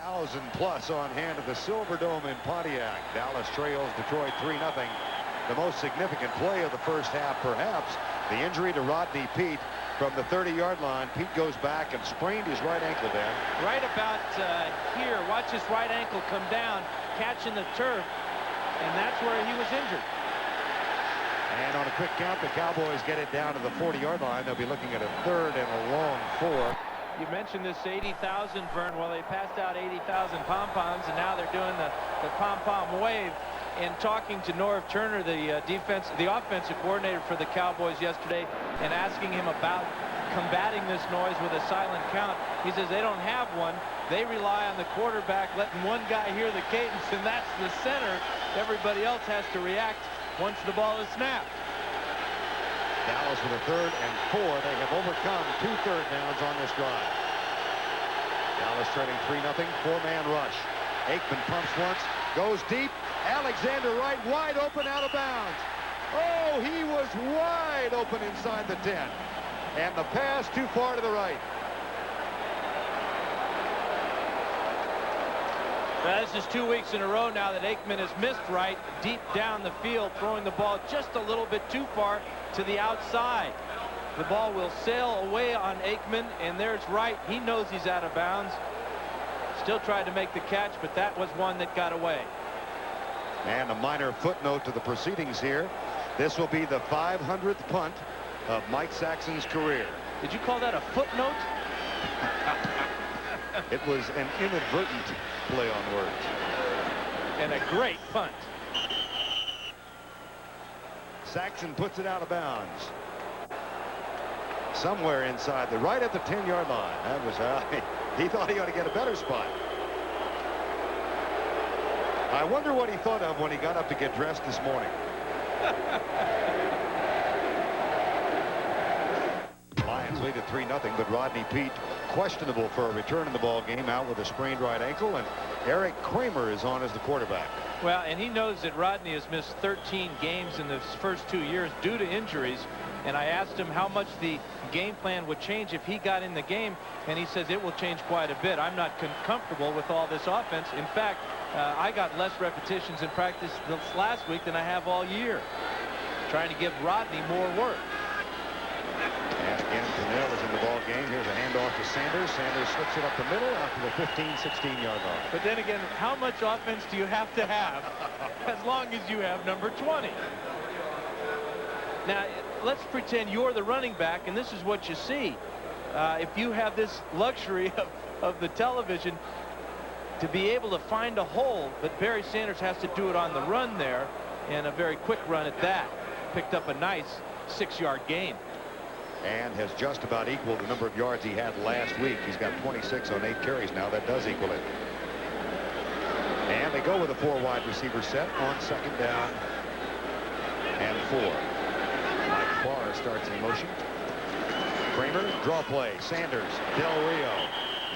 1,000+ on hand at the Silverdome in Pontiac. Dallas trails Detroit 3-0. The most significant play of the first half, perhaps, the injury to Rodney Peete from the 30-yard line. Peete goes back and sprained his right ankle down. Right about here. Watch his right ankle come down, catching the turf, and that's where he was injured. And on a quick count, the Cowboys get it down to the 40-yard line. They'll be looking at a 3rd and a long 4. You mentioned this 80,000, Vern. Well, they passed out 80,000 pom-poms, and now they're doing the pom-pom wave. And talking to Norv Turner, the offensive coordinator for the Cowboys yesterday, and asking him about combating this noise with a silent count, he says they don't have one. They rely on the quarterback letting one guy hear the cadence, and that's the center. Everybody else has to react once the ball is snapped. Dallas with a 3rd and 4. They have overcome 2 third downs on this drive. Dallas trailing 3-0. 4-man rush. Aikman pumps once, goes deep. Alexander Wright wide open, out of bounds. Oh, he was wide open inside the 10. And the pass too far to the right. This is 2 weeks in a row now that Aikman has missed Wright deep down the field, throwing the ball just a little bit too far to the outside. The ball will sail away on Aikman, and there's Wright. He knows he's out of bounds. Still tried to make the catch, but that was one that got away. And a minor footnote to the proceedings here. This will be the 500th punt of Mike Saxon's career. Did you call that a footnote? It was an inadvertent play on words. And a great punt. Saxon puts it out of bounds. Somewhere inside the right at the 10-yard line. That was he thought he ought to get a better spot. I wonder what he thought of when he got up to get dressed this morning. Lions lead at 3-0, but Rodney Peete questionable for a return in the ball game, out with a sprained right ankle, and Eric Kramer is on as the quarterback. Well, and he knows that Rodney has missed 13 games in the first 2 years due to injuries. And I asked him how much the game plan would change if he got in the game, and he says it will change quite a bit. I'm not comfortable with all this offense. In fact, I got less repetitions in practice this last week than I have all year, trying to give Rodney more work. And again, Cannell is in the ball game. Here's a handoff to Sanders. Sanders slips it up the middle out to the 15-16-yard line. But then again, how much offense do you have to have as long as you have number 20? Now, let's pretend you're the running back, and this is what you see. If you have this luxury of the television to be able to find a hole, but Barry Sanders has to do it on the run there, and a very quick run at that. Picked up a nice 6-yard gain. And has just about equaled the number of yards he had last week. He's got 26 on 8 carries now. That does equal it. And they go with a 4 wide receiver set on 2nd down and 4. Mike Farr starts in motion. Kramer, draw play. Sanders, Del Rio,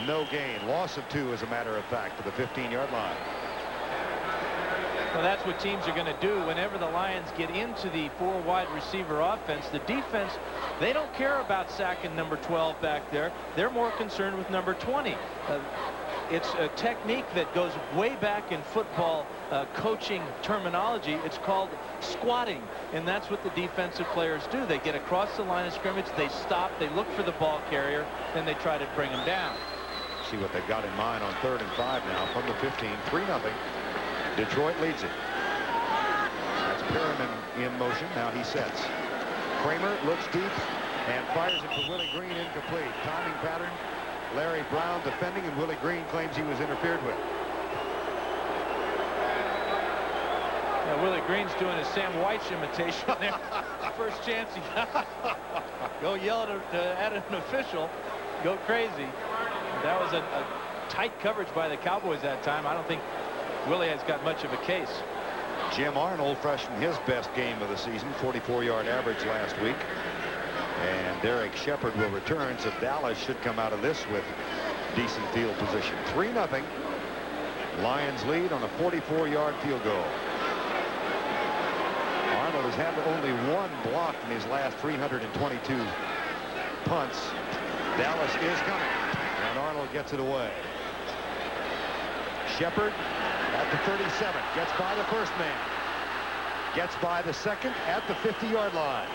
no gain. Loss of 2, as a matter of fact, to the 15-yard line. Well, that's what teams are going to do whenever the Lions get into the 4 wide receiver offense. The defense, they don't care about sacking number 12 back there. They're more concerned with number 20. It's a technique that goes way back in football coaching terminology. It's called squatting, and that's what the defensive players do. They get across the line of scrimmage, they stop, they look for the ball carrier, then they try to bring him down. See what they've got in mind on 3rd and 5 now from the 15, 3-0. Detroit leads it. That's Perriman in motion. Now he sets. Kramer looks deep and fires it for Willie Green, incomplete. Timing pattern. Larry Brown defending, and Willie Green claims he was interfered with. Yeah, Willie Green's doing a Sam White's imitation there. First chance he got. Go yell at an official. Go crazy. That was a tight coverage by the Cowboys that time. I don't think Willie has got much of a case. Jim Arnold, freshman, his best game of the season, 44-yard average last week. And Derek Shepard will return, so Dallas should come out of this with decent field position. 3-0. Lions lead on a 44-yard field goal. Arnold has had only 1 block in his last 322 punts. Dallas is coming, and Arnold gets it away. Shepard at the 37. Gets by the first man. Gets by the second at the 50-yard line.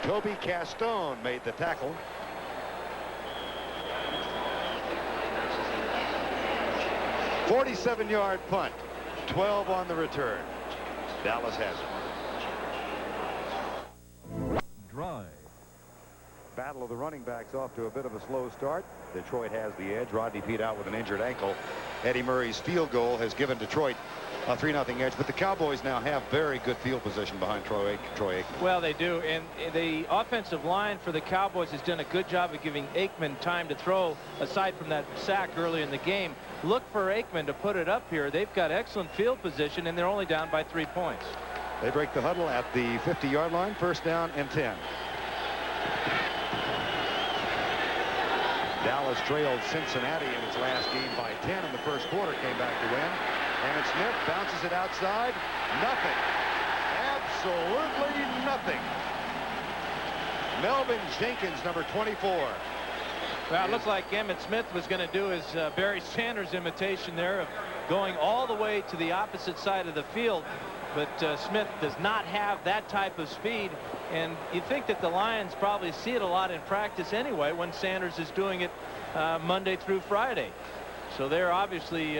Toby Castone made the tackle. "47-yard punt. 12 on the return. Dallas has it. Drive. Battle of the running backs off to a bit of a slow start. Detroit has the edge. Rodney Peete out with an injured ankle. Eddie Murray's field goal has given Detroit a 3-0 edge, but the Cowboys now have very good field position behind Troy Aikman. Well, they do, and the offensive line for the Cowboys has done a good job of giving Aikman time to throw, aside from that sack early in the game. Look for Aikman to put it up here. They've got excellent field position, and they're only down by 3 points. They break the huddle at the 50-yard line. First down and 10. Dallas trailed Cincinnati in its last game by 10 in the first quarter, came back to win. Emmett Smith bounces it outside. Nothing. Absolutely nothing. Melvin Jenkins, number 24. Well, it looked like Emmett Smith was going to do his Barry Sanders imitation there of going all the way to the opposite side of the field. But Smith does not have that type of speed. And you think that the Lions probably see it a lot in practice anyway when Sanders is doing it Monday through Friday. So they're obviously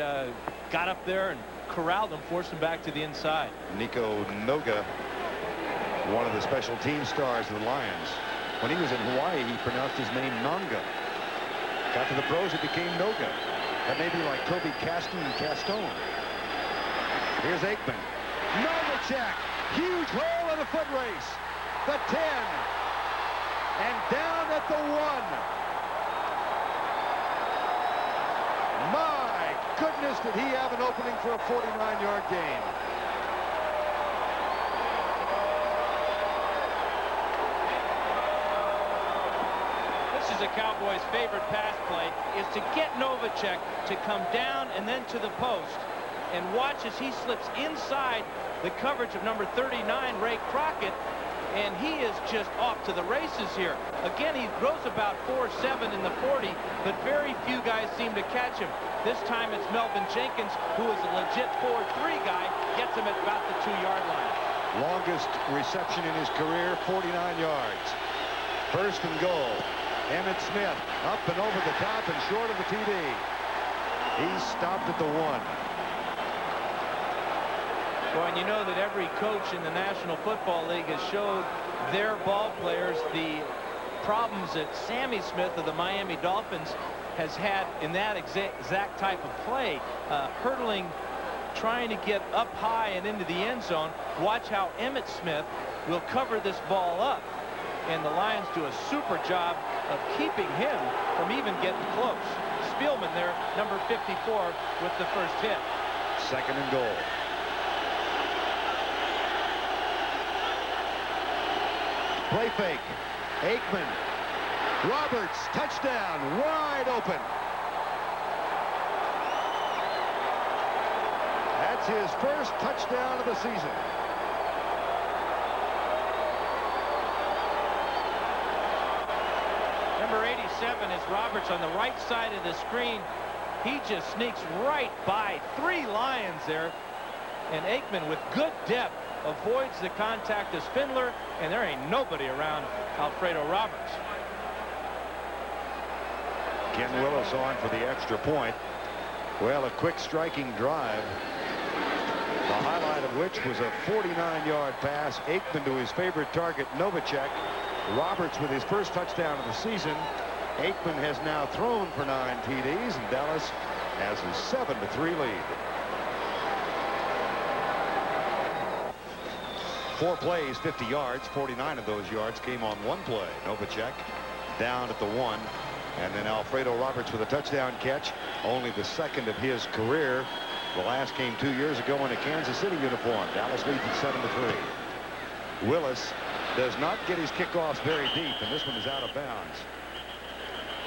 got up there and corralled him, forced him back to the inside. Nico Noga, one of the special team stars of the Lions. When he was in Hawaii, he pronounced his name Nonga. Got to the pros, it became Noga. That may be like Toby Castone. Here's Aikman. Novacek, huge hole in a foot race. The 10, and down at the 1. My goodness, did he have an opening for a 49-yard gain. This is a Cowboys' favorite pass play, is to get Novacek to come down and then to the post. And watch as he slips inside the coverage of number 39, Ray Crockett, and he is just off to the races here. Again, he grows about 4'7" in the 40, but very few guys seem to catch him. This time it's Melvin Jenkins, who is a legit 4'3" guy, gets him at about the 2-yard line. Longest reception in his career, 49 yards. First and goal. Emmett Smith up and over the top and short of the TD. He stopped at the 1. Well, and you know that every coach in the National Football League has showed their ball players the problems that Sammy Smith of the Miami Dolphins has had in that exact type of play, hurdling, trying to get up high and into the end zone. Watch how Emmitt Smith will cover this ball up, and the Lions do a super job of keeping him from even getting close. Spielman there, number 54, with the first hit. Second and goal. Play fake. Aikman. Roberts, touchdown, wide open. That's his first touchdown of the season. Number 87 is Roberts on the right side of the screen. He just sneaks right by 3 Lions there. And Aikman, with good depth, avoids the contact of Spindler, and there ain't nobody around Alfredo Roberts. Ken Willis on for the extra point. Well, a quick striking drive, the highlight of which was a 49-yard pass. Aikman to his favorite target, Novacek. Roberts with his first touchdown of the season. Aikman has now thrown for 9 TDs, and Dallas has a 7-3 lead. 4 plays, 50 yards. 49 of those yards came on 1 play. Novacek down at the 1. And then Alfredo Roberts with a touchdown catch. Only the second of his career. The last came 2 years ago in a Kansas City uniform. Dallas leads at 7-3. Willis does not get his kickoffs very deep, and this one is out of bounds.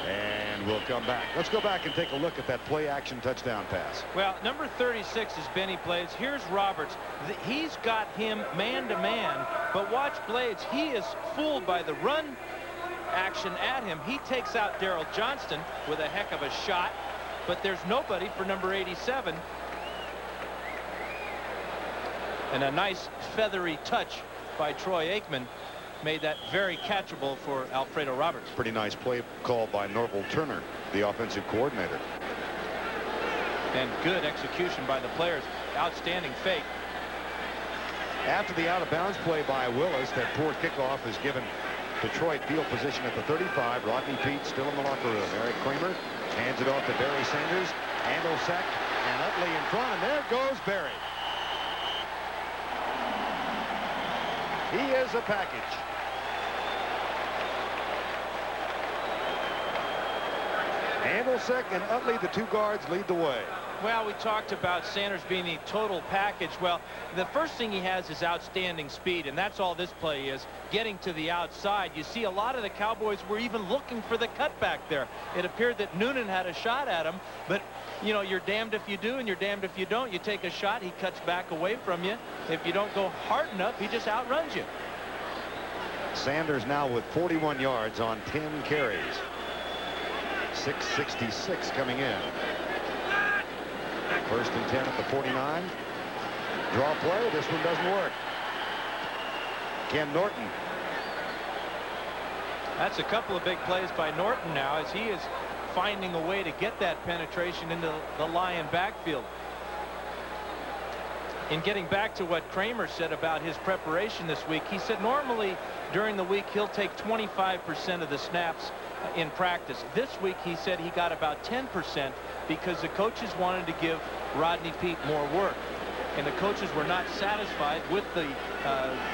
And we'll come back. Let's go back and take a look at that play-action touchdown pass. Well, number 36 is Benny Blades. Here's Roberts. He's got him man-to-man, but watch Blades. He is fooled by the run action at him. He takes out Darryl Johnston with a heck of a shot, but there's nobody for number 87. And a nice feathery touch by Troy Aikman made that very catchable for Alfredo Roberts. Pretty nice play call by Norval Turner, the offensive coordinator. And good execution by the players. Outstanding fake. After the out-of-bounds play by Willis, that poor kickoff has given Detroit field position at the 35. Rodney Peete still in the locker room. Eric Kramer hands it off to Barry Sanders. Novacek and Utley in front, and there goes Barry. He is a package. Novacek and Utley, the two guards, lead the way. Well, we talked about Sanders being the total package. Well, the first thing he has is outstanding speed, and that's all this play is, getting to the outside. You see a lot of the Cowboys were even looking for the cutback there. It appeared that Noonan had a shot at him, but, you know, you're damned if you do and you're damned if you don't. You take a shot, he cuts back away from you. If you don't go hard enough, he just outruns you. Sanders now with 41 yards on 10 carries. 6:66 coming in. First and 10 at the 49. Draw play. This one doesn't work. Ken Norton. That's a couple of big plays by Norton now, as he is finding a way to get that penetration into the Lion backfield. In getting back to what Kramer said about his preparation this week, he said normally during the week he'll take 25% of the snaps in practice. This week he said he got about 10% because the coaches wanted to give Rodney Peete more work, and the coaches were not satisfied with the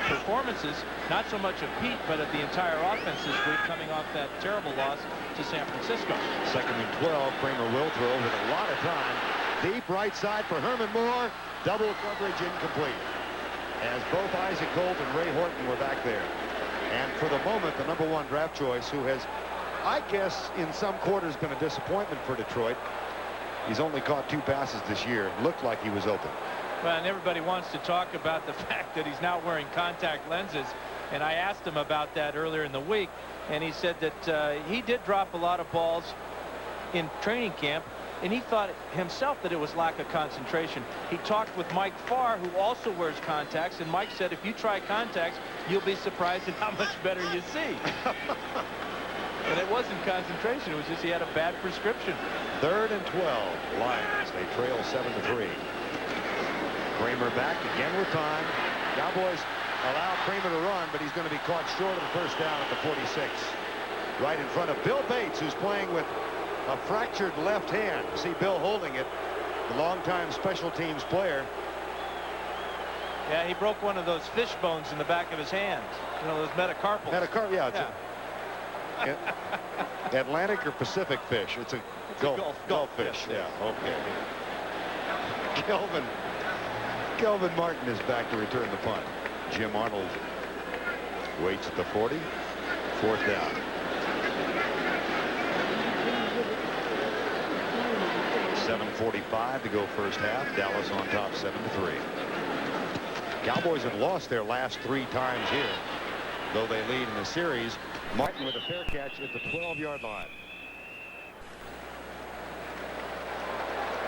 performances, not so much of Peete, but of the entire offense this week, coming off that terrible loss to San Francisco. Second and 12. Kramer will throw with a lot of time. Deep right side for Herman Moore. Double coverage incomplete, as both Isaac Holt and Ray Horton were back there. And for the moment, the #1 draft choice, who has, I guess, in some quarters been a disappointment for Detroit. He's only caught 2 passes this year. Looked like he was open. Well, and everybody wants to talk about the fact that he's now wearing contact lenses. And I asked him about that earlier in the week, and he said that he did drop a lot of balls in training camp, and he thought himself that it was lack of concentration. He talked with Mike Farr, who also wears contacts, and Mike said if you try contacts, you'll be surprised at how much better you see. And it wasn't concentration, it was just he had a bad prescription. 3rd and 12. Lions, they trail 7-3. Kramer back again with time. Cowboys allow Kramer to run, but he's going to be caught short of the first down at the 46. Right in front of Bill Bates, who's playing with a fractured left hand. See Bill holding it, the longtime special teams player. Yeah, he broke one of those fish bones in the back of his hand. You know, those metacarpals. Yeah. Atlantic or Pacific fish? It's a Gulf fish. Yeah, okay. Kelvin Martin is back to return the punt. Jim Arnold waits at the 40. 4th down. .45 to go first half. Dallas on top 7-3. Cowboys have lost their last 3 times here, though they lead in the series. Martin with a fair catch at the 12-yard line.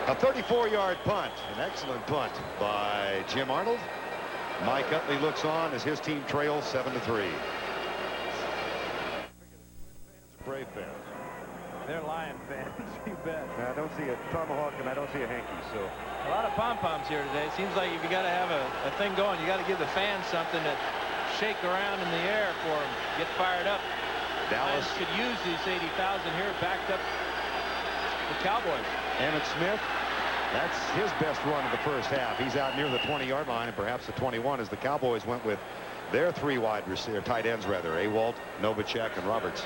A 34-yard punt. An excellent punt by Jim Arnold. Mike Utley looks on as his team trails 7-3. Brave fans. They're Lion fans, you bet. I don't see a tomahawk and I don't see a hanky, so. A lot of pom-poms here today. Seems like if you got to have a thing going, you got to give the fans something to shake around in the air for them. Get fired up. Dallas could use these 80,000 here backed up the Cowboys. Emmitt Smith, that's his best run of the first half. He's out near the 20-yard line and perhaps the 21 as the Cowboys went with their 3 wide receiver, tight ends rather, Awalt, Novacek, and Roberts.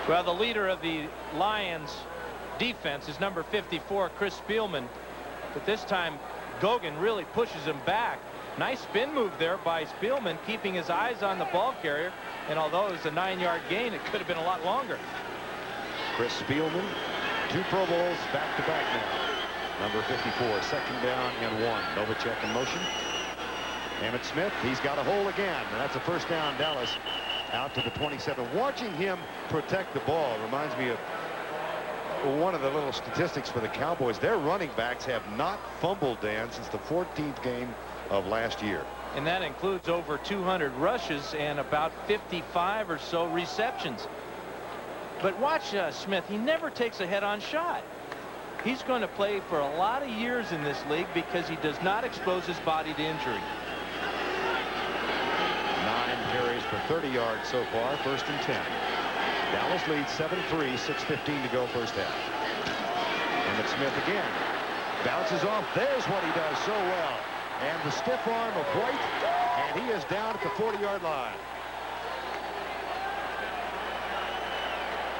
Well, the leader of the Lions defense is number 54, Chris Spielman. But this time, Gogan really pushes him back. Nice spin move there by Spielman, keeping his eyes on the ball carrier. And although it was a 9-yard gain, it could have been a lot longer. Chris Spielman, 2 Pro Bowls back-to-back now. Number 54, 2nd down and 1. Novacek in motion. Emmitt Smith, he's got a hole again. And that's a first down, Dallas. out to the 27. Watching him protect the ball reminds me of one of the little statistics for the Cowboys. Their running backs have not fumbled, Dan, since the 14th game of last year. And that includes over 200 rushes and about 55 or so receptions. But watch Smith. He never takes a head-on shot. He's going to play for a lot of years in this league because he does not expose his body to injury. 9 carries for 30 yards so far. 1st and 10. Dallas leads 7-3. 6:15 to go first half. Emmitt Smith again. Bounces off. There's what he does so well. And the stiff arm of White. And he is down at the 40-yard line.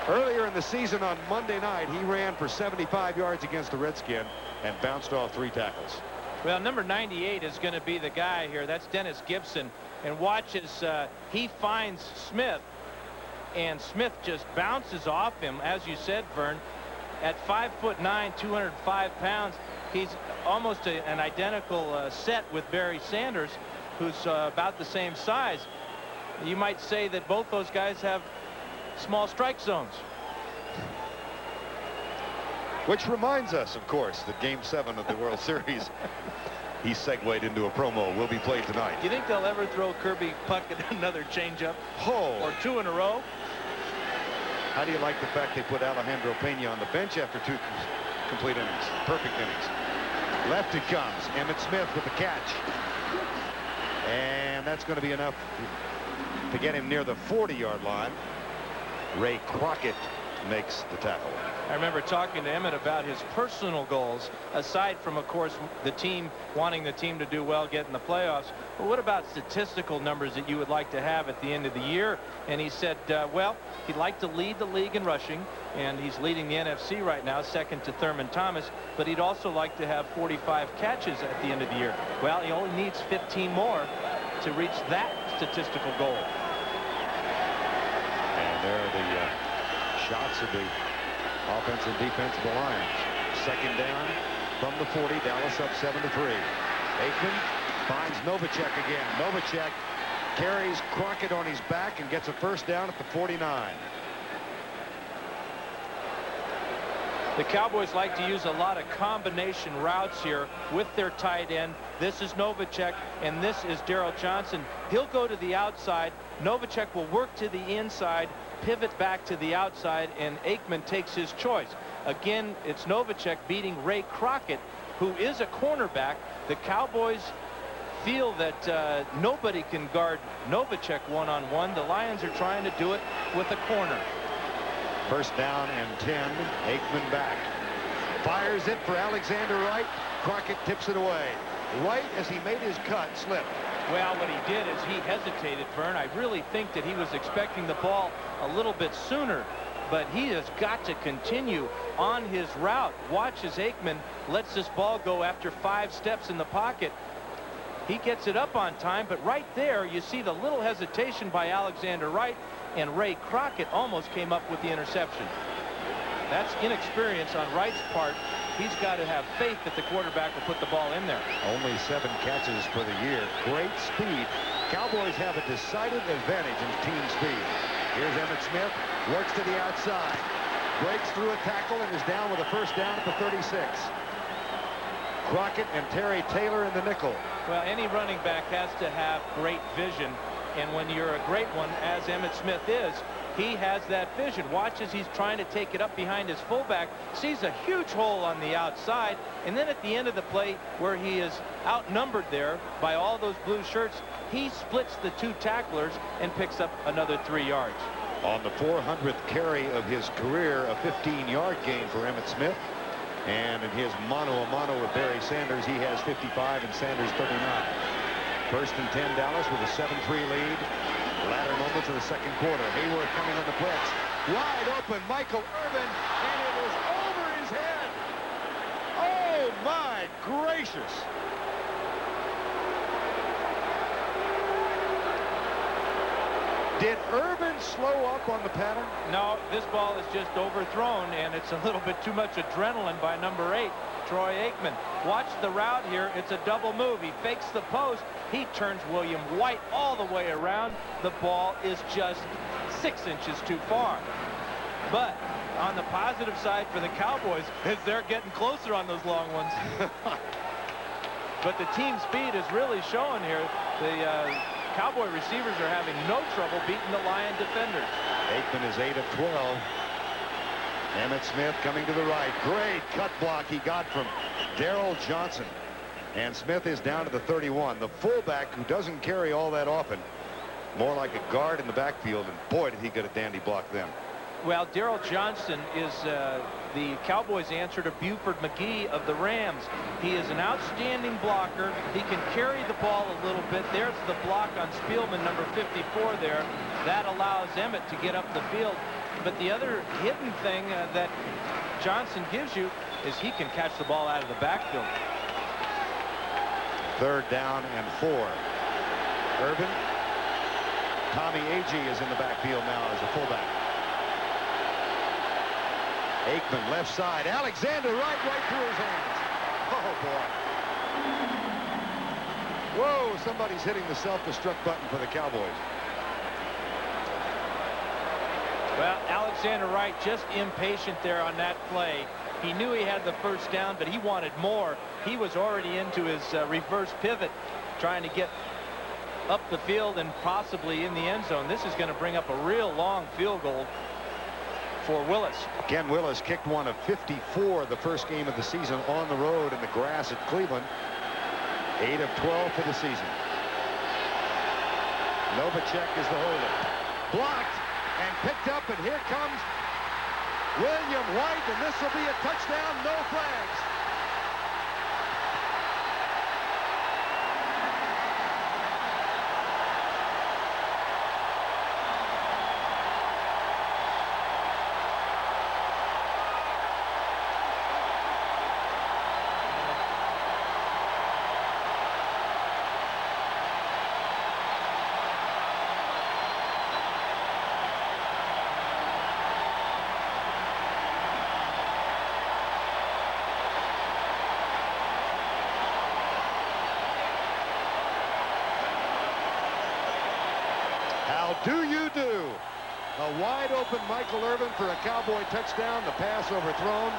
Earlier in the season on Monday night, he ran for 75 yards against the Redskins and bounced off 3 tackles. Well, number 98 is going to be the guy here. That's Dennis Gibson. And watch as he finds Smith. And Smith just bounces off him, as you said, Vern. At 5'9", 205 pounds, he's almost an identical set with Barry Sanders, who's about the same size. You might say that both those guys have small strike zones. Which reminds us, of course, that Game 7 of the World Series, he segued into a promo, will be played tonight. Do you think they'll ever throw Kirby Puckett another changeup? Oh. Or 2 in a row? How do you like the fact they put Alejandro Pena on the bench after 2 complete innings? Perfect innings. Left it comes. Emmitt Smith with the catch. And that's going to be enough to get him near the 40-yard line. Ray Crockett makes the tackle. I remember talking to Emmitt about his personal goals, aside from, of course, the team wanting the team to do well, get in the playoffs. But what about statistical numbers that you would like to have at the end of the year? And he said, well, he'd like to lead the league in rushing, and he's leading the NFC right now, second to Thurman Thomas, but he'd also like to have 45 catches at the end of the year. Well, he only needs 15 more to reach that statistical goal. There are the shots of the offense and defense of the Lions. 2nd down from the 40. Dallas up 7-3. Aikman finds Novacek again. Novacek carries Crockett on his back and gets a 1st down at the 49. The Cowboys like to use a lot of combination routes here with their tight end. This is Novacek, and this is Darryl Johnson. He'll go to the outside. Novacek will work to the inside, pivot back to the outside, and Aikman takes his choice. Again, it's Novacek beating Ray Crockett, who is a cornerback. The Cowboys feel that nobody can guard Novacek one-on-one. The Lions are trying to do it with a corner. 1st down and 10. Aikman back. Fires it for Alexander Wright. Crockett tips it away. Wright, as he made his cut, slipped. Well, what he did is he hesitated, Vern. I really think that he was expecting the ball a little bit sooner, but he has got to continue on his route. Watch as Aikman lets this ball go after 5 steps in the pocket. He gets it up on time, but right there you see the little hesitation by Alexander Wright, and Ray Crockett almost came up with the interception. That's inexperience on Wright's part. He's got to have faith that the quarterback will put the ball in there. Only 7 catches for the year. Great speed. Cowboys have a decided advantage in team speed. Here's Emmitt Smith. Works to the outside. Breaks through a tackle and is down with a 1st down at the 36. Crockett and Terry Taylor in the nickel. Well, any running back has to have great vision. And when you're a great one, as Emmitt Smith is, he has that vision. Watch as he's trying to take it up behind his fullback, sees a huge hole on the outside, and then at the end of the play where he is outnumbered there by all those blue shirts, he splits the 2 tacklers and picks up another 3 yards. On the 400th carry of his career, a 15-yard gain for Emmitt Smith. And in his mano-a-mano with Barry Sanders, he has 55 and Sanders 39. 1st and 10 Dallas with a 7-3 lead. Latter moments of the 2nd quarter. Hayward coming on the blitz. Wide open, Michael Irvin, and it was over his head. Oh, my gracious. Did Irvin slow up on the pattern? No, this ball is just overthrown, and it's a little bit too much adrenaline by number 8, Troy Aikman. Watch the route here. It's a double move. He fakes the post. He turns William White all the way around. The ball is just 6 inches too far. But on the positive side for the Cowboys is they're getting closer on those long ones. But the team speed is really showing here. The Cowboy receivers are having no trouble beating the Lion defenders. Aikman is 8 of 12. Emmitt Smith coming to the right. Great cut block he got from Darrell Johnson. And Smith is down to the 31. The fullback, who doesn't carry all that often, more like a guard in the backfield, and boy did he get a dandy block then. Well, Darrell Johnson is the Cowboys' answer to Buford McGee of the Rams. He is an outstanding blocker. He can carry the ball a little bit. There's the block on Spielman, number 54 there. That allows Emmitt to get up the field. But the other hidden thing that Johnson gives you is he can catch the ball out of the backfield. 3rd down and 4. Irvin. Tommy Agee is in the backfield now as a fullback. Aikman left side. Alexander right through his hands. Oh boy. Whoa, somebody's hitting the self-destruct button for the Cowboys. Well, Alexander Wright just impatient there on that play. He knew he had the first down, but he wanted more. He was already into his reverse pivot, trying to get up the field and possibly in the end zone. This is going to bring up a real long field goal for Willis. Ken Willis kicked one of 54 the first game of the season on the road in the grass at Cleveland. 8 of 12 for the season. Novacek is the holder. Blocked and picked up, and here comes William White, and this will be a touchdown. No flags. How do you do? A wide open Michael Irvin for a Cowboy touchdown. The pass overthrown.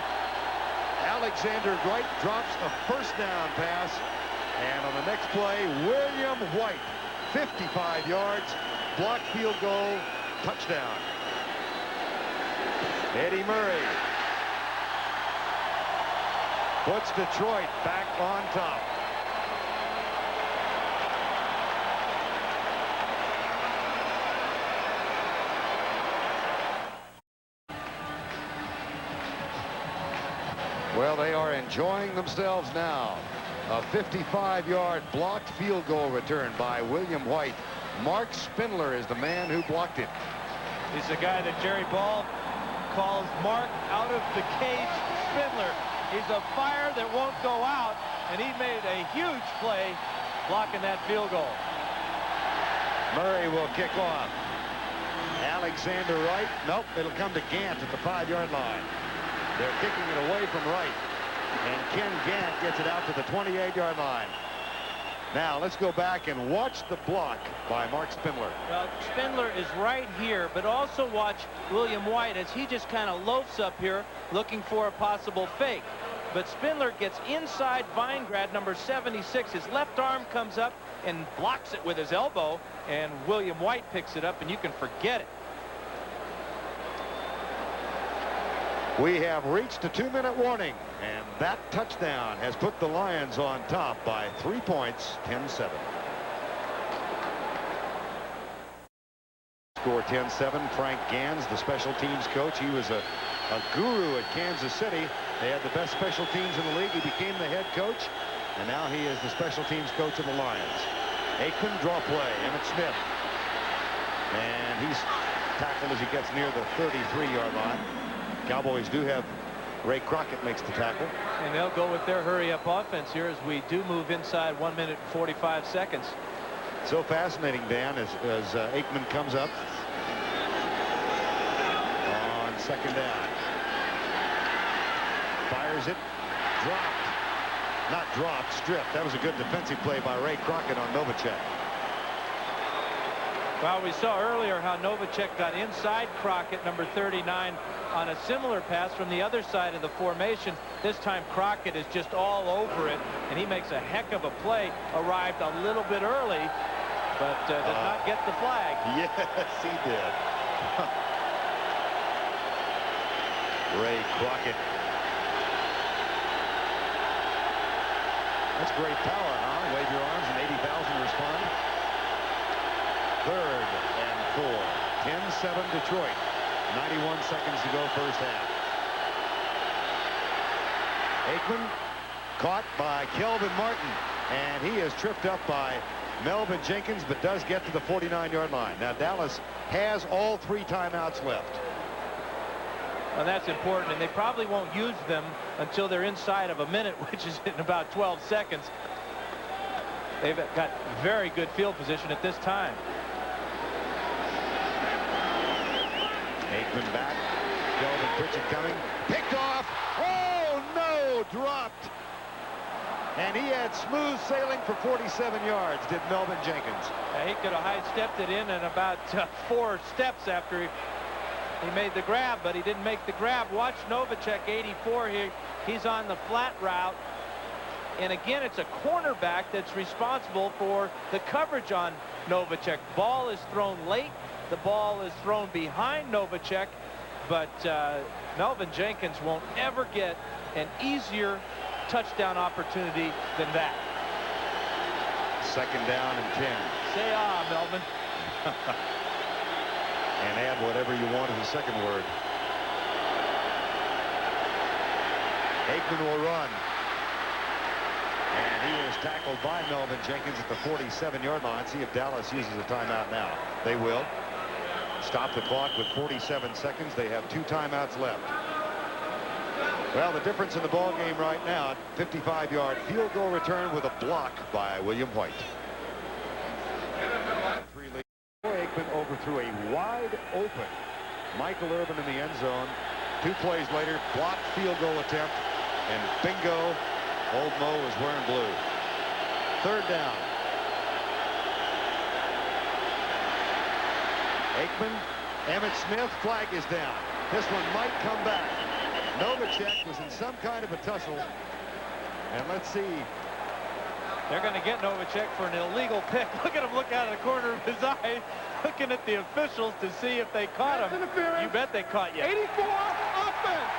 Alexander Wright drops a first down pass. And on the next play, William White, 55 yards, blocked field goal, touchdown. Eddie Murray puts Detroit back on top. Well, they are enjoying themselves now. A 55-yard blocked field goal return by William White. Mark Spindler is the man who blocked it. He's the guy that Jerry Ball calls Mark out of the cage Spindler. He's a fire that won't go out, and he made a huge play blocking that field goal. Murray will kick off. Alexander Wright. Nope, it'll come to Gant at the 5-yard line. They're kicking it away from Wright. And Ken Gant gets it out to the 28-yard line. Now let's go back and watch the block by Mark Spindler. Well, Spindler is right here, but also watch William White as he just kind of loafs up here looking for a possible fake. But Spindler gets inside Vinograd, number 76. His left arm comes up and blocks it with his elbow, and William White picks it up, and you can forget it. We have reached a 2-minute warning, and that touchdown has put the Lions on top by 3 points, 10-7. Score 10-7. Frank Gans, the special teams coach. He was a guru at Kansas City. They had the best special teams in the league. He became the head coach, and now he is the special teams coach of the Lions. Aikman draw play. Emmitt Smith. And he's tackled as he gets near the 33-yard line. Cowboys do have Ray Crockett makes the tackle. And they'll go with their hurry-up offense here as we do move inside 1 minute and 45 seconds. So fascinating, Dan, as Aikman comes up. second down. Fires it. Dropped. Not dropped, stripped. That was a good defensive play by Ray Crockett on Novacek. Well, we saw earlier how Novacek got inside Crockett, number 39, on a similar pass from the other side of the formation. This time Crockett is just all over it, and he makes a heck of a play. Arrived a little bit early, but does not get the flag. Yes, he did. Ray Crockett. That's great power, huh? Wave your arms and 80,000 respond. 3rd and 4. 10-7 Detroit. 91 seconds to go, first half. Aikman caught by Kelvin Martin, and he is tripped up by Melvin Jenkins, but does get to the 49-yard line. Now Dallas has all 3 timeouts left. Well, that's important, and they probably won't use them until they're inside of a minute, which is in about 12 seconds. They've got very good field position at this time. Aikman back. Kelvin Pritchett coming. Picked off. Oh, no! Dropped. And he had smooth sailing for 47 yards, did Melvin Jenkins. He could have high-stepped it in about 4 steps after he made the grab, but he didn't make the grab. Watch Novacek, 84 here. He's on the flat route. And again, it's a cornerback that's responsible for the coverage on Novacek. Ball is thrown late. The ball is thrown behind Novacek, but Melvin Jenkins won't ever get an easier touchdown opportunity than that. 2nd down and 10. Say Melvin. And add whatever you want as a second word. Aikman will run. And he is tackled by Melvin Jenkins at the 47-yard line. See if Dallas uses a timeout now. They will. Stop the clock with 47 seconds. They have 2 timeouts left. Well, the difference in the ball game right now, 55-yard field goal return with a block by William White. Aikman overthrew a wide open Michael Irvin in the end zone. 2 plays later, blocked field goal attempt, and bingo, old Mo is wearing blue. 3rd down. Aikman, Emmitt Smith, flag is down. This one might come back. Novacek was in some kind of a tussle. And let's see. They're going to get Novacek for an illegal pick. Look at him look out of the corner of his eye, looking at the officials to see if they caught him. You bet they caught you. 84, offense.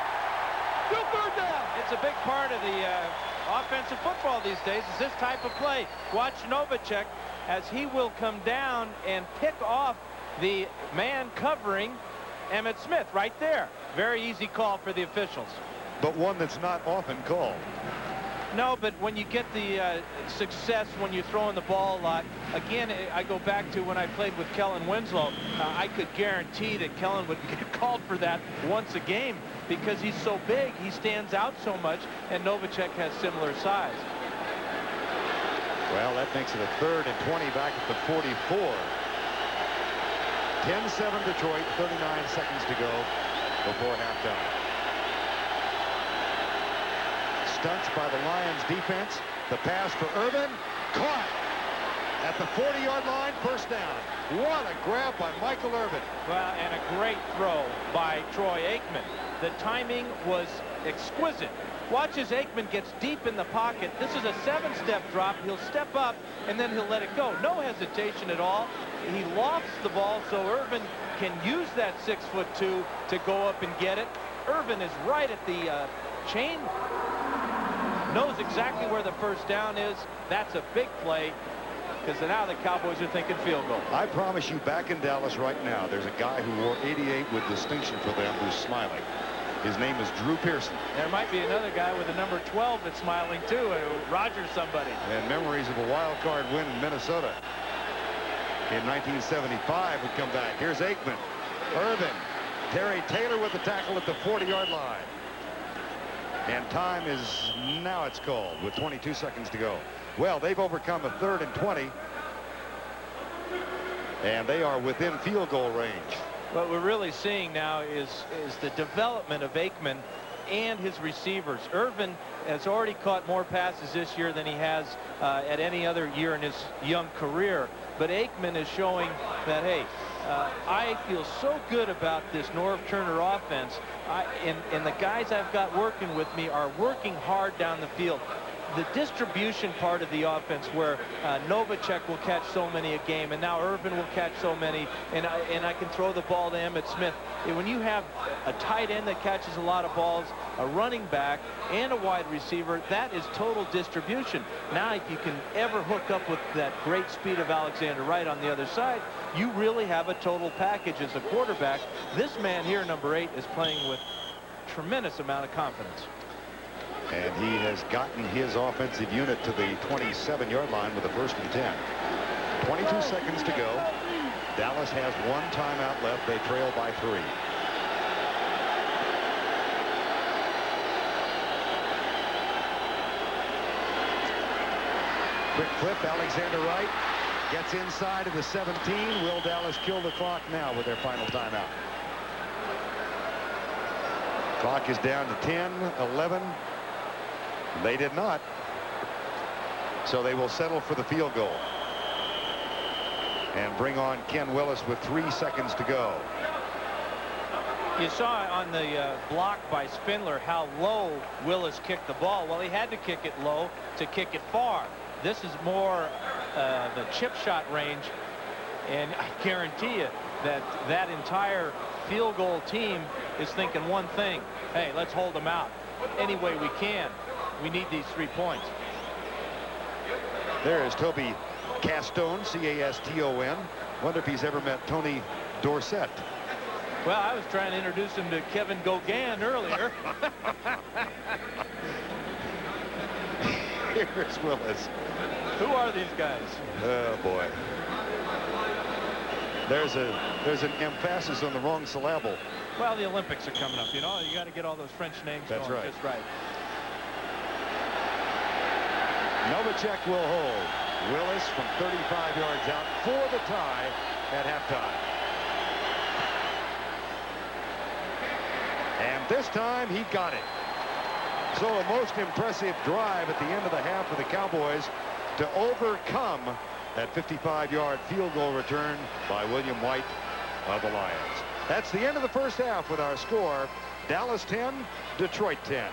Still 3rd down. It's a big part of the offensive football these days is this type of play. Watch Novacek as he will come down and pick off the man covering Emmitt Smith right there. Very easy call for the officials. But one that's not often called. No, but when you get the success when you're throwing the ball a lot, again, I go back to when I played with Kellen Winslow. I could guarantee that Kellen would get called for that once a game because he's so big, he stands out so much, and Novacek has similar size. Well, that makes it a 3rd and 20 back at the 44. 10-7 Detroit, 39 seconds to go before halftime. Stunts by the Lions defense. The pass for Irvin. Caught at the 40-yard line. 1st down. What a grab by Michael Irvin. Well, and a great throw by Troy Aikman. The timing was exquisite. Watch as Aikman gets deep in the pocket. This is a 7-step drop. He'll step up, and then he'll let it go. No hesitation at all. He lofts the ball so Irvin can use that 6'2" to go up and get it. Irvin is right at the chain. Knows exactly where the 1st down is. That's a big play because now the Cowboys are thinking field goal. I promise you, back in Dallas right now, there's a guy who wore 88 with distinction for them who's smiling. His name is Drew Pearson. There might be another guy with the number 12 that's smiling too. Rogers somebody. And memories of a wild card win in Minnesota in 1975 would come back. Here's Aikman. Irvin. Terry Taylor with the tackle at the 40-yard line. And time is now it's called with 22 seconds to go. Well, they've overcome a 3rd and 20. And they are within field goal range. What we're really seeing now is the development of Aikman and his receivers. Irvin has already caught more passes this year than he has at any other year in his young career. But Aikman is showing that, hey, I feel so good about this Norv Turner offense. And the guys I've got working with me are working hard down the field. The distribution part of the offense, where Novacek will catch so many a game, and now Irvin will catch so many, and I can throw the ball to Emmitt Smith. And when you have a tight end that catches a lot of balls, a running back, and a wide receiver, that is total distribution. Now, if you can ever hook up with that great speed of Alexander Wright on the other side, you really have a total package as a quarterback. This man here, number 8, is playing with tremendous amount of confidence. And he has gotten his offensive unit to the 27-yard line with a 1st and 10. 22 seconds to go. Dallas has 1 timeout left. They trail by 3. Quick flip. Alexander Wright gets inside of the 17. Will Dallas kill the clock now with their final timeout? Clock is down to 10, 11. They did not. So they will settle for the field goal and bring on Ken Willis with 3 seconds to go. You saw on the block by Spindler how low Willis kicked the ball. Well, he had to kick it low to kick it far. This is more the chip shot range, and I guarantee you that that entire field goal team is thinking one thing: hey, let's hold them out any way we can. We need these 3 points. There is Toby Castone, C-A-S-T-O-N. Wonder if he's ever met Tony Dorsett. Well, I was trying to introduce him to Kevin Gauguin earlier. Here's Willis. Who are these guys? Oh boy. There's an emphasis on the wrong syllable. Well, the Olympics are coming up. You know, you got to get all those French names That's going right. just right. Novacek will hold. Willis from 35 yards out for the tie at halftime. And this time he got it. So a most impressive drive at the end of the half for the Cowboys to overcome that 55-yard field goal return by William White of the Lions. That's the end of the first half with our score: Dallas 10, Detroit 10.